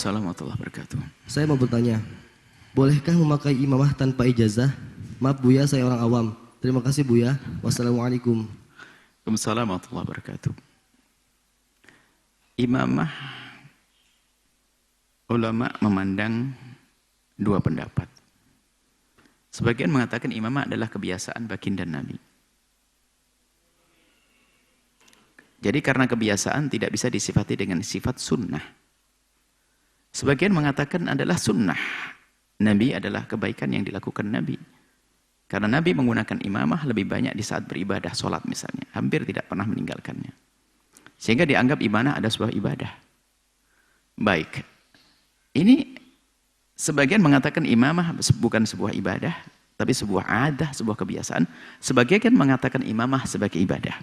Waalaikumsalam warahmatullahi wabarakatuh. Saya mau bertanya, bolehkah memakai imamah tanpa ijazah? Maaf Buya, saya orang awam. Terima kasih Buya. Wassalamualaikum. Waalaikumsalam warahmatullahi wabarakatuh. Imamah, ulama memandang dua pendapat. Sebagian mengatakan imamah adalah kebiasaan baginda Nabi. Jadi karena kebiasaan tidak bisa disifati dengan sifat sunnah. Sebagian mengatakan adalah sunnah. Nabi adalah kebaikan yang dilakukan Nabi. Karena Nabi menggunakan imamah lebih banyak di saat beribadah, sholat misalnya. Hampir tidak pernah meninggalkannya. Sehingga dianggap imamah ada sebuah ibadah. Baik. Ini sebagian mengatakan imamah bukan sebuah ibadah, tapi sebuah adah, sebuah kebiasaan. Sebagian mengatakan imamah sebagai ibadah.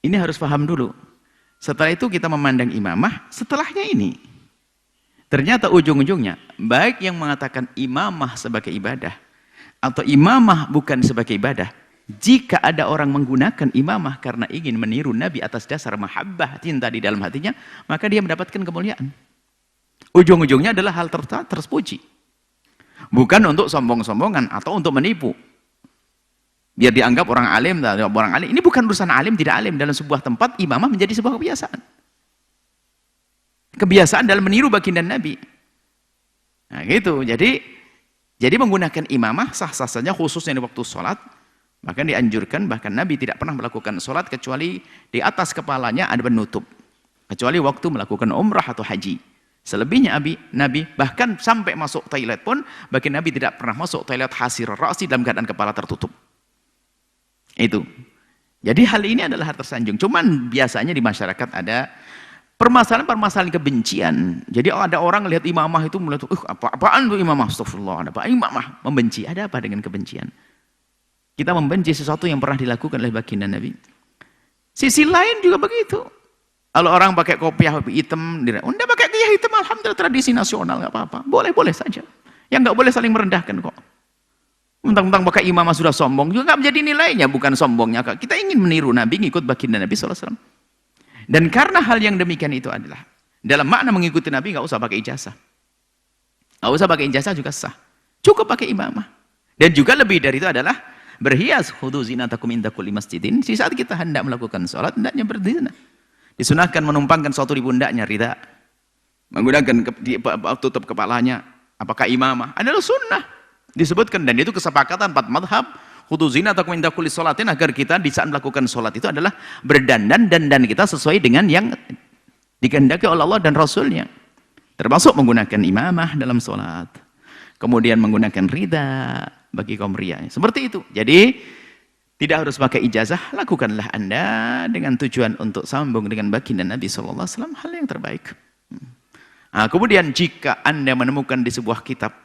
Ini harus paham dulu. Setelah itu kita memandang imamah, setelahnya ini. Ternyata ujung-ujungnya, baik yang mengatakan imamah sebagai ibadah, atau imamah bukan sebagai ibadah, jika ada orang menggunakan imamah karena ingin meniru Nabi atas dasar mahabbah, cinta di dalam hatinya, maka dia mendapatkan kemuliaan. Ujung-ujungnya adalah hal terpuji. Bukan untuk sombong-sombongan atau untuk menipu. Biar dianggap orang alim. Ini bukan urusan alim tidak alim. Dalam sebuah tempat imamah menjadi sebuah kebiasaan. Kebiasaan dalam meniru baginda Nabi. Nah gitu. Jadi menggunakan imamah sah-sah saja, khususnya di waktu sholat. Bahkan dianjurkan, bahkan Nabi tidak pernah melakukan sholat kecuali di atas kepalanya ada penutup. Kecuali waktu melakukan umrah atau haji. Selebihnya Nabi bahkan sampai masuk toilet pun, baginda Nabi tidak pernah masuk toilet hasir ra'si dalam keadaan kepala tertutup. Itu. Jadi hal ini adalah hal tersanjung. Cuman biasanya di masyarakat ada permasalahan-permasalahan kebencian. Jadi ada orang lihat imamah itu melihat, apaan tuh imamah? Astagfirullah, ada apa? Imamah membenci. Ada apa dengan kebencian? Kita membenci sesuatu yang pernah dilakukan oleh baginda Nabi. Sisi lain juga begitu. Kalau orang pakai kopiah hitam, udah pakai kopiah hitam, alhamdulillah tradisi nasional, nggak apa-apa. Boleh-boleh saja. Yang nggak boleh saling merendahkan kok. Mentang-mentang pakai imamah sudah sombong, juga nggak menjadi nilainya, bukan sombongnya. Kita ingin meniru Nabi, ngikut baginda Nabi SAW. Dan karena hal yang demikian itu adalah, dalam makna mengikuti Nabi nggak usah pakai ijazah. Nggak usah pakai ijazah juga sah. Cukup pakai imamah. Dan juga lebih dari itu adalah, berhias khudhu zinatakum inda kulli masjidin. Di saat kita hendak melakukan sholat, hendaknya berzina. Disunahkan menumpangkan suatu di pundaknya, rida. Menggunakan tutup kepalanya. Apakah imamah? Adalah sunnah. Disebutkan, dan itu kesepakatan 4 madhab, khudhu zinatakum inda kulli sholatin, agar kita di saat melakukan sholat itu adalah berdandan, dan kita sesuai dengan yang dikehendaki oleh Allah dan Rasulnya. Termasuk menggunakan imamah dalam sholat. Kemudian menggunakan rida bagi kaum ria. Seperti itu. Jadi tidak harus pakai ijazah, lakukanlah Anda dengan tujuan untuk sambung dengan baginda Nabi SAW, hal yang terbaik. Nah, kemudian jika Anda menemukan di sebuah kitab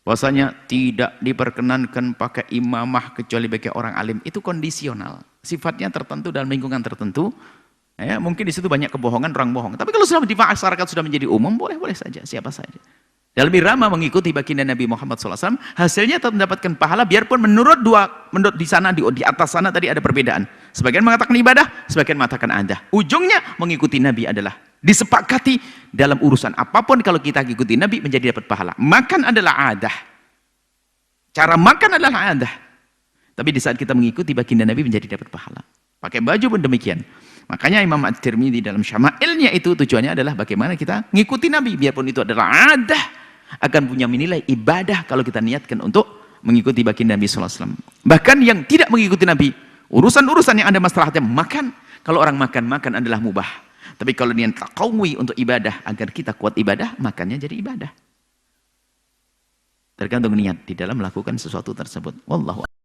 bahwasanya tidak diperkenankan pakai imamah kecuali bagi orang alim, itu kondisional, sifatnya tertentu dalam lingkungan tertentu. Ya, mungkin di situ banyak kebohongan, orang bohong. Tapi kalau sudah di masyarakat sudah menjadi umum, boleh-boleh saja, siapa saja. Dalam irama mengikuti baginda Nabi Muhammad SAW, hasilnya tetap mendapatkan pahala, biarpun menurut di sana, di atas sana tadi ada perbedaan. Sebagian mengatakan ibadah, sebagian mengatakan adah. Ujungnya mengikuti Nabi adalah disepakati dalam urusan apapun, kalau kita ikuti Nabi menjadi dapat pahala. Makan adalah adah. Cara makan adalah adah. Tapi di saat kita mengikuti baginda Nabi menjadi dapat pahala. Pakai baju pun demikian. Makanya Imam At-Tirmidzi dalam Syama'ilnya itu tujuannya adalah bagaimana kita mengikuti Nabi, biarpun itu adalah adah, akan punya nilai ibadah kalau kita niatkan untuk mengikuti baginda Nabi SAW. Bahkan yang tidak mengikuti Nabi, urusan-urusan yang ada masalahnya makan. Kalau orang makan adalah mubah. Tapi kalau niat taqawi untuk ibadah, agar kita kuat ibadah, makannya jadi ibadah. Tergantung niat di dalam melakukan sesuatu tersebut. Wallahu a'lam.